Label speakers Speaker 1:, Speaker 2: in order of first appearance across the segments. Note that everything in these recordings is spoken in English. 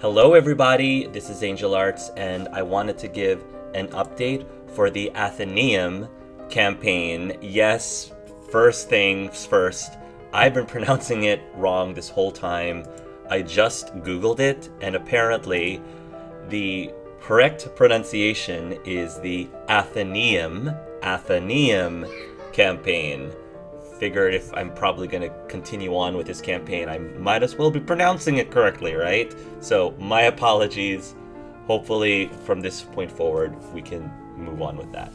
Speaker 1: Hello everybody, this is Angel Arts and I wanted to give an update for the Athenaeum campaign. Yes, first things first, I've been pronouncing it wrong this whole time. I just Googled it and apparently the correct pronunciation is the Athenaeum campaign. Figured if I'm probably going to continue on with this campaign, I might as well be pronouncing it correctly, right? So my apologies. Hopefully from this point forward, we can move on with that.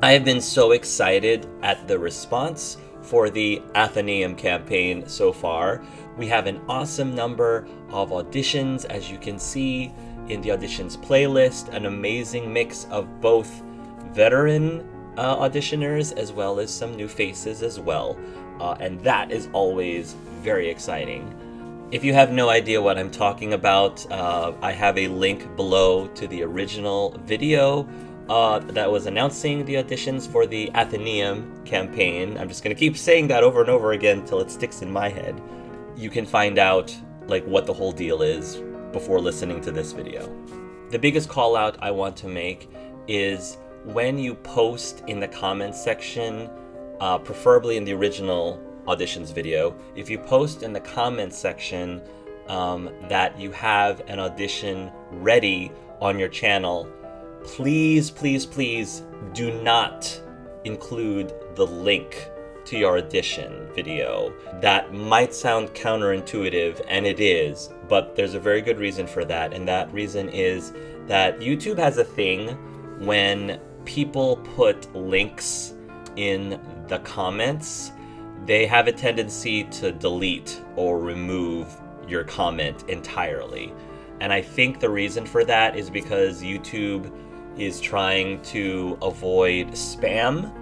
Speaker 1: I have been so excited at the response for the Athenaeum campaign so far. We have an awesome number of auditions, as you can see in the auditions playlist, an amazing mix of both veteran auditioners as well as some new faces as well, and that is always very exciting. If you have no idea what I'm talking about, I have a link below to the original video that was announcing the auditions for the Athenaeum campaign. I'm just going to keep saying that over and over again till it sticks in my head. You can find out like what the whole deal is before listening to this video. The biggest call out I want to make is when you post in the comments section, preferably in the original auditions video, if you post in the comments section that you have an audition ready on your channel, please do not include the link to your audition video. That might sound counterintuitive, and it is, but there's a very good reason for that, and that reason is that YouTube has a thing when people put links in the comments, they have a tendency to delete or remove your comment entirely. And I think the reason for that is because YouTube is trying to avoid spam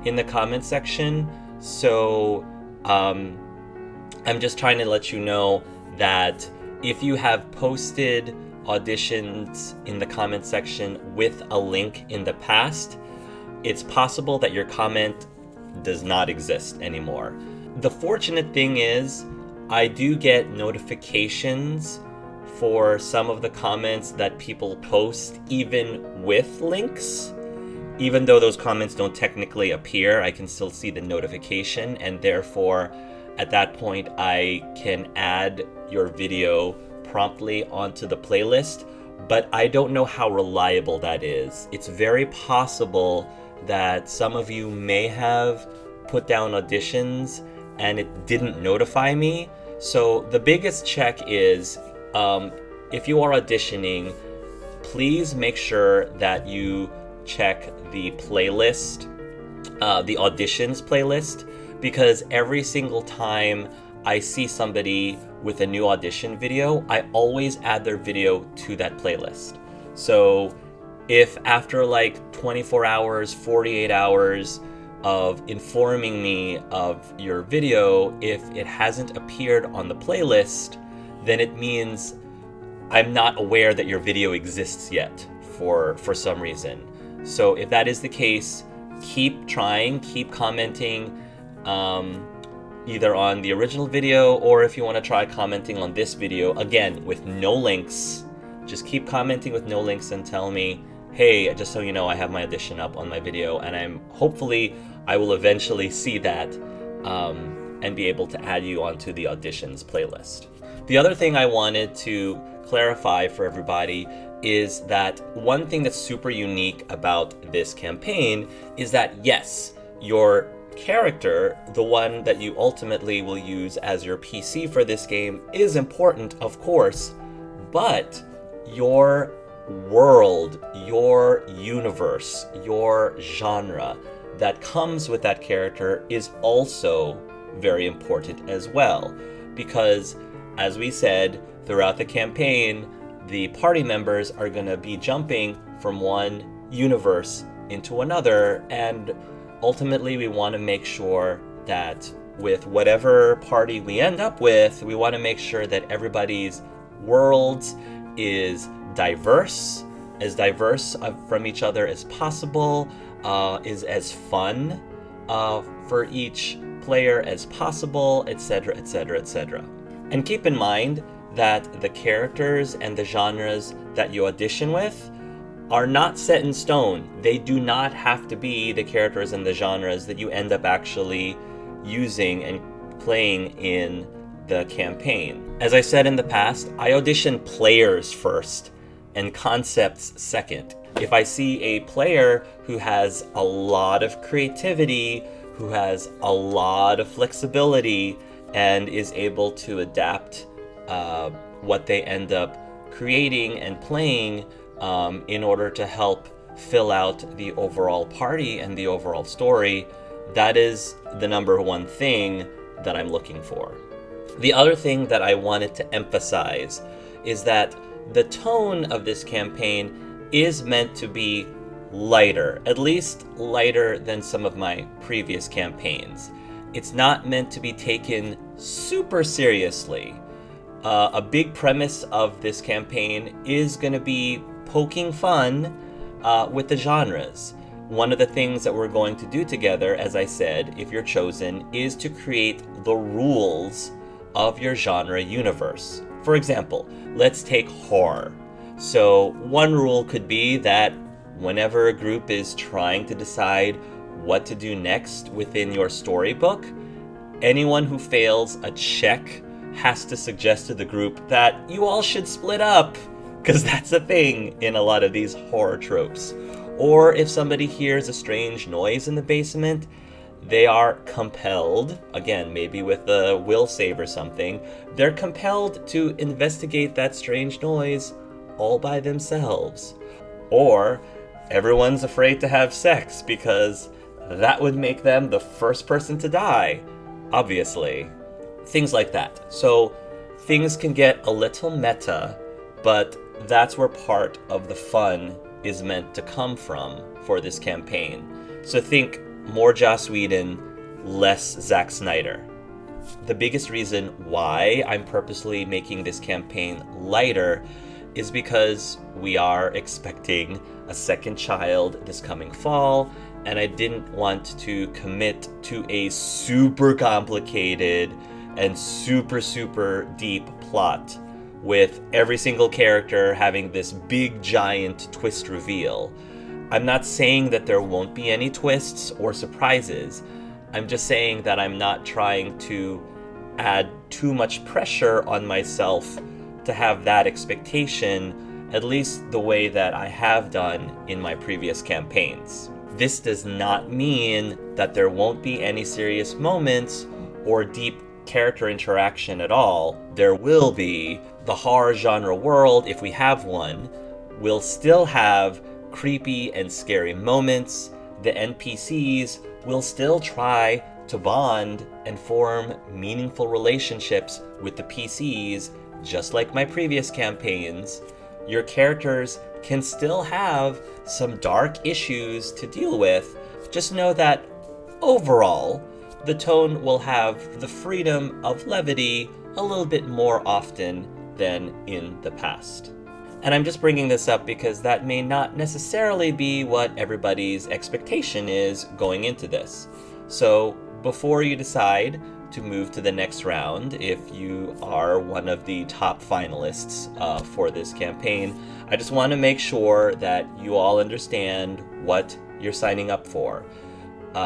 Speaker 1: in the comment section. So I'm just trying to let you know that if you have posted auditions in the comment section with a link in the past, it's possible that your comment does not exist anymore. The fortunate thing is I do get notifications for some of the comments that people post even with links. Even though those comments don't technically appear, I can still see the notification, and therefore at that point I can add your video promptly onto the playlist, but I don't know how reliable that is. It's very possible that some of you may have put down auditions and it didn't notify me. So the biggest check is if you are auditioning, please make sure that you check the playlist, the auditions playlist, because every single time I see somebody with a new audition video, I always add their video to that playlist. So if after like 24 hours, 48 hours of informing me of your video, if it hasn't appeared on the playlist, then it means I'm not aware that your video exists yet for some reason. So if that is the case, keep trying, keep commenting, either on the original video, or if you want to try commenting on this video, again, with no links, just keep commenting with no links and tell me, hey, just so you know, I have my audition up on my video, and hopefully I will eventually see that and be able to add you onto the auditions playlist. The other thing I wanted to clarify for everybody is that one thing that's super unique about this campaign is that, yes, your character, the one that you ultimately will use as your PC for this game, is important, of course, but your world, your universe, your genre that comes with that character is also very important as well, because as we said throughout the campaign, the party members are going to be jumping from one universe into another, and ultimately we want to make sure that with whatever party we end up with, we want to make sure that everybody's worlds is diverse from each other as possible, is as fun for each player as possible, etc., etc., etc. And keep in mind that the characters and the genres that you audition with are not set in stone. They do not have to be the characters and the genres that you end up actually using and playing in the campaign. As I said in the past, I audition players first and concepts second. If I see a player who has a lot of creativity, who has a lot of flexibility, and is able to adapt what they end up creating and playing in order to help fill out the overall party and the overall story, that is the number one thing that I'm looking for. The other thing that I wanted to emphasize is that the tone of this campaign is meant to be lighter, at least lighter than some of my previous campaigns. It's not meant to be taken super seriously. A big premise of this campaign is going to be poking fun with the genres. One of the things that we're going to do together, as I said, if you're chosen, is to create the rules of your genre universe. For example, let's take horror. So one rule could be that whenever a group is trying to decide what to do next within your storybook, anyone who fails a check has to suggest to the group that you all should split up, because that's a thing in a lot of these horror tropes. Or if somebody hears a strange noise in the basement, they are compelled, again, maybe with a will save or something, they're compelled to investigate that strange noise all by themselves. Or everyone's afraid to have sex because that would make them the first person to die, obviously. Things like that. So things can get a little meta, but that's where part of the fun is meant to come from for this campaign. So think more Joss Whedon, less Zack Snyder. The biggest reason why I'm purposely making this campaign lighter is because we are expecting a second child this coming fall, and I didn't want to commit to a super complicated and super deep plot with every single character having this big giant twist reveal. I'm not saying that there won't be any twists or surprises. I'm just saying that I'm not trying to add too much pressure on myself to have that expectation, at least the way that I have done in my previous campaigns. This does not mean that there won't be any serious moments or deep character interaction at all. There will be. The horror genre world, if we have one, will still have creepy and scary moments. The NPCs will still try to bond and form meaningful relationships with the PCs, just like my previous campaigns. Your characters can still have some dark issues to deal with. Just know that overall, the tone will have the freedom of levity a little bit more often than in the past. And I'm just bringing this up because that may not necessarily be what everybody's expectation is going into this. So before you decide to move to the next round, if you are one of the top finalists for this campaign, I just want to make sure that you all understand what you're signing up for.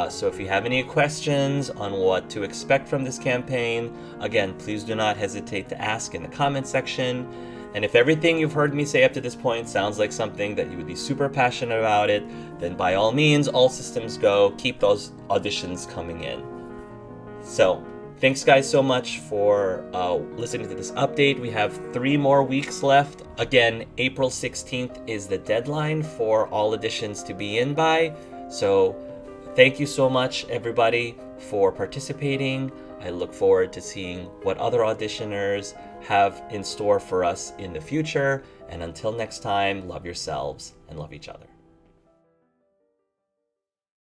Speaker 1: So if you have any questions on what to expect from this campaign, again, please do not hesitate to ask in the comment section. And if everything you've heard me say up to this point sounds like something that you would be super passionate about it, then by all means, all systems go. Keep those auditions coming in. So thanks guys so much for listening to this update. We have 3 more weeks left. Again, April 16th is the deadline for all auditions to be in by. So thank you so much, everybody, for participating. I look forward to seeing what other auditioners have in store for us in the future. And until next time, love yourselves and love each other.